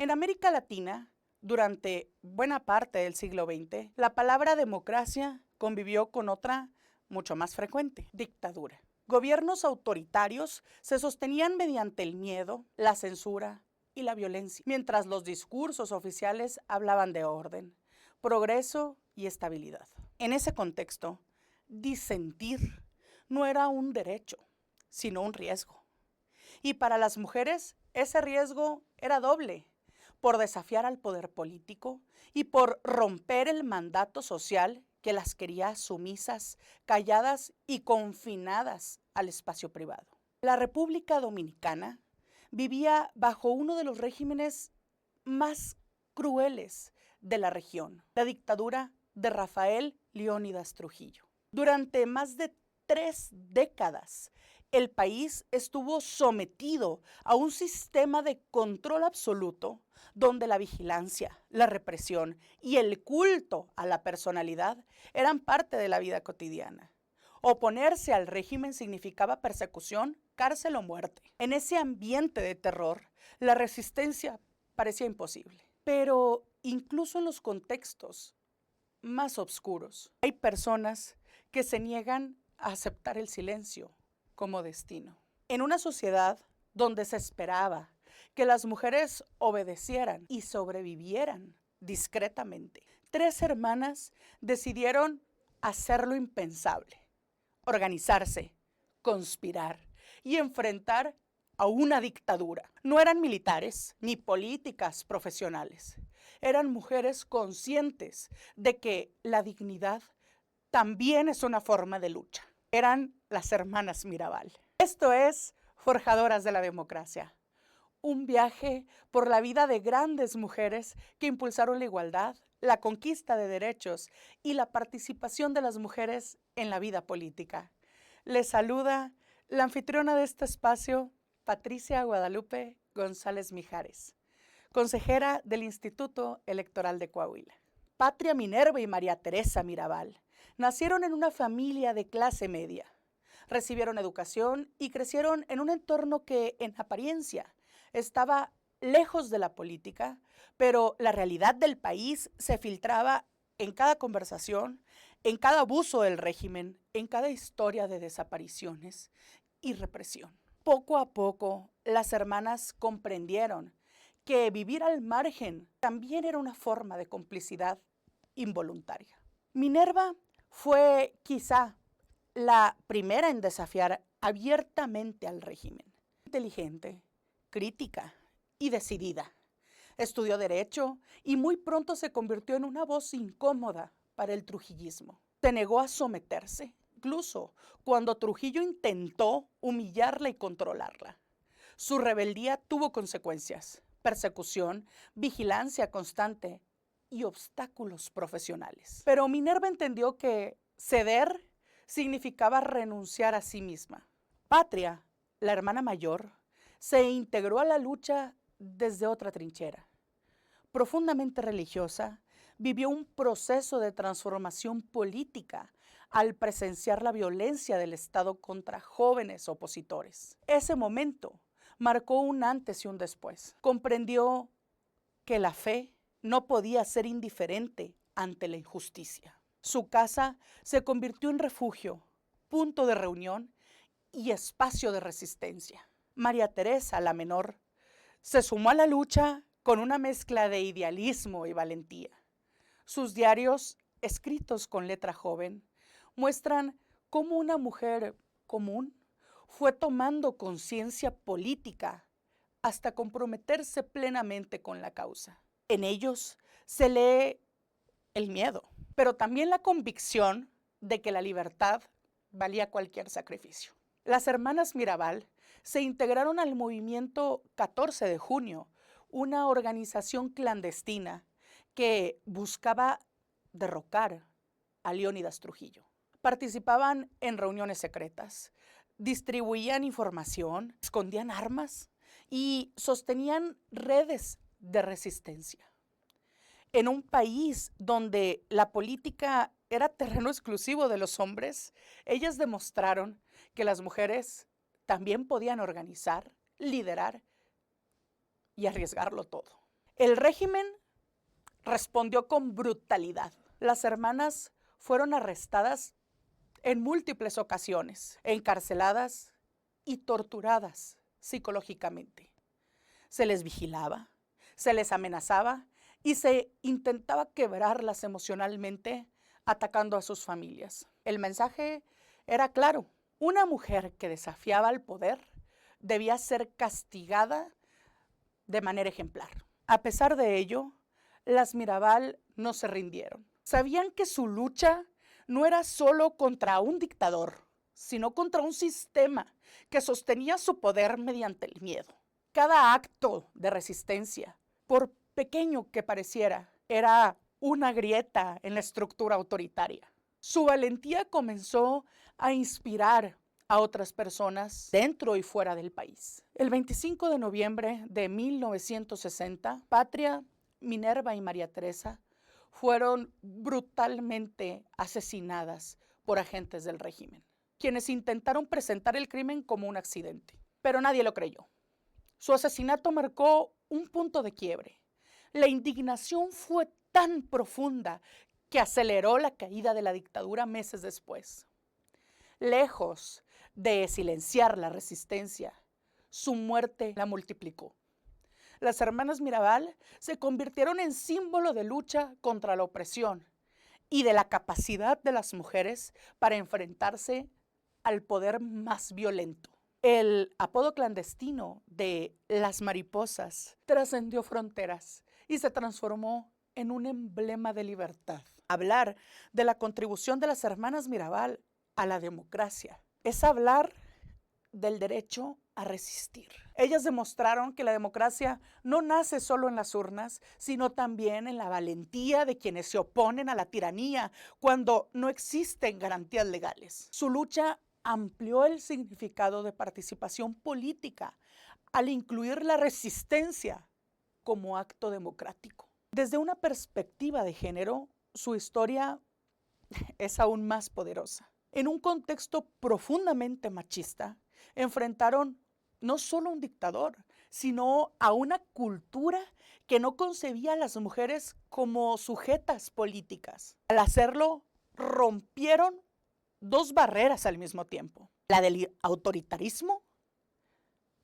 En América Latina, durante buena parte del siglo XX, la palabra democracia convivió con otra mucho más frecuente: dictadura. Gobiernos autoritarios se sostenían mediante el miedo, la censura y la violencia, mientras los discursos oficiales hablaban de orden, progreso y estabilidad. En ese contexto, disentir no era un derecho, sino un riesgo. Y para las mujeres, ese riesgo era doble: por desafiar al poder político y por romper el mandato social que las quería sumisas, calladas y confinadas al espacio privado. La República Dominicana vivía bajo uno de los regímenes más crueles de la región, la dictadura de Rafael Leónidas Trujillo. Durante más de 3 décadas, el país estuvo sometido a un sistema de control absoluto donde la vigilancia, la represión y el culto a la personalidad eran parte de la vida cotidiana. Oponerse al régimen significaba persecución, cárcel o muerte. En ese ambiente de terror, la resistencia parecía imposible. Pero incluso en los contextos más oscuros, hay personas que se niegan a aceptar el silencio como destino. En una sociedad donde se esperaba que las mujeres obedecieran y sobrevivieran discretamente, 3 hermanas decidieron hacer lo impensable: organizarse, conspirar y enfrentar a una dictadura. No eran militares ni políticas profesionales. Eran mujeres conscientes de que la dignidad también es una forma de lucha. Eran las hermanas Mirabal. Esto es Forjadoras de la Democracia, un viaje por la vida de grandes mujeres que impulsaron la igualdad, la conquista de derechos y la participación de las mujeres en la vida política. Les saluda la anfitriona de este espacio, Patricia Guadalupe González Mijares, consejera del Instituto Electoral de Coahuila. Patria Minerva y María Teresa Mirabal nacieron en una familia de clase media. Recibieron educación y crecieron en un entorno que, en apariencia, estaba lejos de la política, pero la realidad del país se filtraba en cada conversación, en cada abuso del régimen, en cada historia de desapariciones y represión. Poco a poco, las hermanas comprendieron que vivir al margen también era una forma de complicidad involuntaria. Minerva fue quizá la primera en desafiar abiertamente al régimen. Inteligente, crítica y decidida. Estudió Derecho y muy pronto se convirtió en una voz incómoda para el trujillismo. Se negó a someterse, incluso cuando Trujillo intentó humillarla y controlarla. Su rebeldía tuvo consecuencias: persecución, vigilancia constante y obstáculos profesionales. Pero Minerva entendió que ceder significaba renunciar a sí misma. Patria, la hermana mayor, se integró a la lucha desde otra trinchera. Profundamente religiosa, vivió un proceso de transformación política al presenciar la violencia del Estado contra jóvenes opositores. Ese momento marcó un antes y un después. Comprendió que la fe no podía ser indiferente ante la injusticia. Su casa se convirtió en refugio, punto de reunión y espacio de resistencia. María Teresa, la menor, se sumó a la lucha con una mezcla de idealismo y valentía. Sus diarios, escritos con letra joven, muestran cómo una mujer común fue tomando conciencia política hasta comprometerse plenamente con la causa. En ellos se lee el miedo, pero también la convicción de que la libertad valía cualquier sacrificio. Las hermanas Mirabal se integraron al movimiento 14 de junio, una organización clandestina que buscaba derrocar a Leónidas Trujillo. Participaban en reuniones secretas, distribuían información, escondían armas y sostenían redes de resistencia. En un país donde la política era terreno exclusivo de los hombres, ellas demostraron que las mujeres también podían organizar, liderar y arriesgarlo todo. El régimen respondió con brutalidad. Las hermanas fueron arrestadas en múltiples ocasiones, encarceladas y torturadas psicológicamente. Se les vigilaba, se les amenazaba y se intentaba quebrarlas emocionalmente atacando a sus familias. El mensaje era claro: una mujer que desafiaba al poder debía ser castigada de manera ejemplar. A pesar de ello, las Mirabal no se rindieron. Sabían que su lucha no era solo contra un dictador, sino contra un sistema que sostenía su poder mediante el miedo. Cada acto de resistencia, por pequeño que pareciera, era una grieta en la estructura autoritaria. Su valentía comenzó a inspirar a otras personas dentro y fuera del país. El 25 de noviembre de 1960, Patria, Minerva y María Teresa fueron brutalmente asesinadas por agentes del régimen, quienes intentaron presentar el crimen como un accidente, pero nadie lo creyó. Su asesinato marcó un punto de quiebre. La indignación fue tan profunda que aceleró la caída de la dictadura meses después. Lejos de silenciar la resistencia, su muerte la multiplicó. Las hermanas Mirabal se convirtieron en símbolo de lucha contra la opresión y de la capacidad de las mujeres para enfrentarse al poder más violento. El apodo clandestino de las mariposas trascendió fronteras y se transformó en un emblema de libertad. Hablar de la contribución de las hermanas Mirabal a la democracia es hablar del derecho a resistir. Ellas demostraron que la democracia no nace solo en las urnas, sino también en la valentía de quienes se oponen a la tiranía cuando no existen garantías legales. Su lucha amplió el significado de participación política al incluir la resistencia como acto democrático. Desde una perspectiva de género, su historia es aún más poderosa. En un contexto profundamente machista, enfrentaron no solo a un dictador, sino a una cultura que no concebía a las mujeres como sujetas políticas. Al hacerlo, rompieron dos barreras al mismo tiempo: la del autoritarismo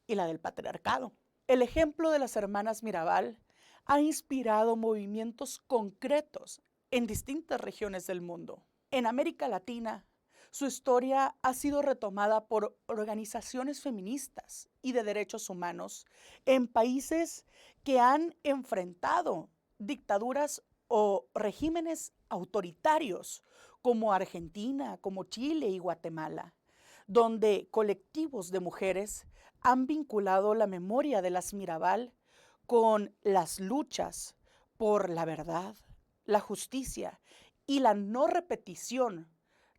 y la del patriarcado. El ejemplo de las hermanas Mirabal ha inspirado movimientos concretos en distintas regiones del mundo. En América Latina, su historia ha sido retomada por organizaciones feministas y de derechos humanos en países que han enfrentado dictaduras o regímenes autoritarios como Argentina, como Chile y Guatemala, donde colectivos de mujeres han vinculado la memoria de las Mirabal con las luchas por la verdad, la justicia y la no repetición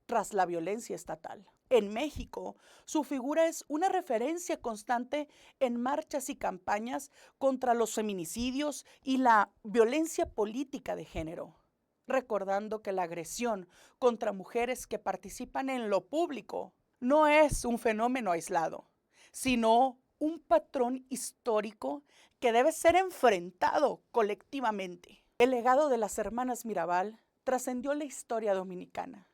tras la violencia estatal. En México, su figura es una referencia constante en marchas y campañas contra los feminicidios y la violencia política de género, recordando que la agresión contra mujeres que participan en lo público no es un fenómeno aislado, sino un patrón histórico que debe ser enfrentado colectivamente. El legado de las hermanas Mirabal trascendió la historia dominicana.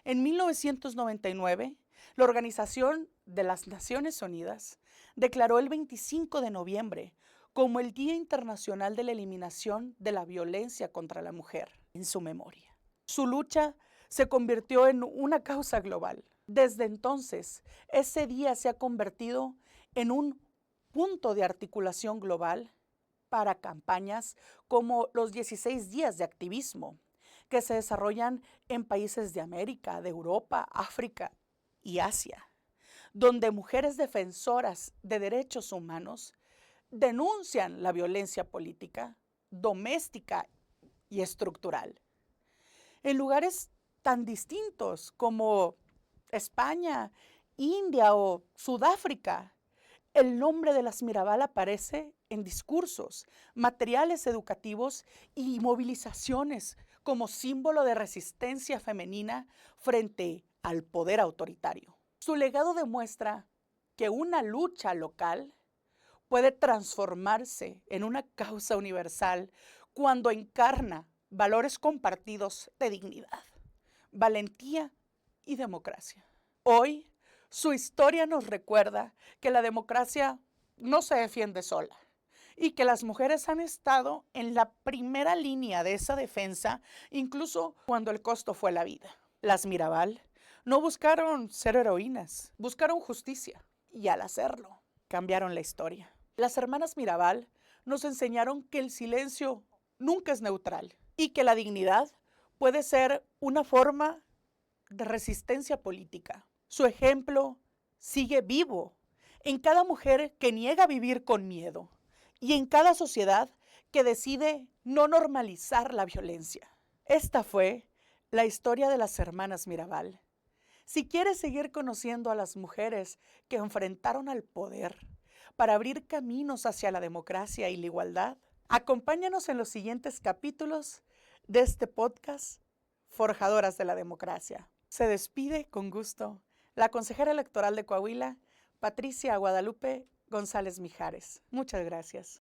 En 1999, la Organización de las Naciones Unidas declaró el 25 de noviembre como el Día Internacional de la Eliminación de la Violencia contra la Mujer en su memoria. Su lucha se convirtió en una causa global. Desde entonces, ese día se ha convertido en un punto de articulación global para campañas como los 16 días de activismo, que se desarrollan en países de América, de Europa, África y Asia, donde mujeres defensoras de derechos humanos denuncian la violencia política, doméstica y estructural. En lugares tan distintos como España, India o Sudáfrica, el nombre de las Mirabal aparece en discursos, materiales educativos y movilizaciones como símbolo de resistencia femenina frente al poder autoritario. Su legado demuestra que una lucha local puede transformarse en una causa universal cuando encarna valores compartidos de dignidad, valentía y democracia. Hoy, su historia nos recuerda que la democracia no se defiende sola y que las mujeres han estado en la primera línea de esa defensa, incluso cuando el costo fue la vida. Las Mirabal no buscaron ser heroínas, buscaron justicia y al hacerlo, cambiaron la historia. Las hermanas Mirabal nos enseñaron que el silencio nunca es neutral y que la dignidad puede ser una forma de resistencia política. Su ejemplo sigue vivo en cada mujer que niega vivir con miedo y en cada sociedad que decide no normalizar la violencia. Esta fue la historia de las hermanas Mirabal. Si quieres seguir conociendo a las mujeres que enfrentaron al poder para abrir caminos hacia la democracia y la igualdad, acompáñanos en los siguientes capítulos de este podcast, Forjadoras de la Democracia. Se despide con gusto la consejera electoral de Coahuila, Patricia Guadalupe González Mijares. Muchas gracias.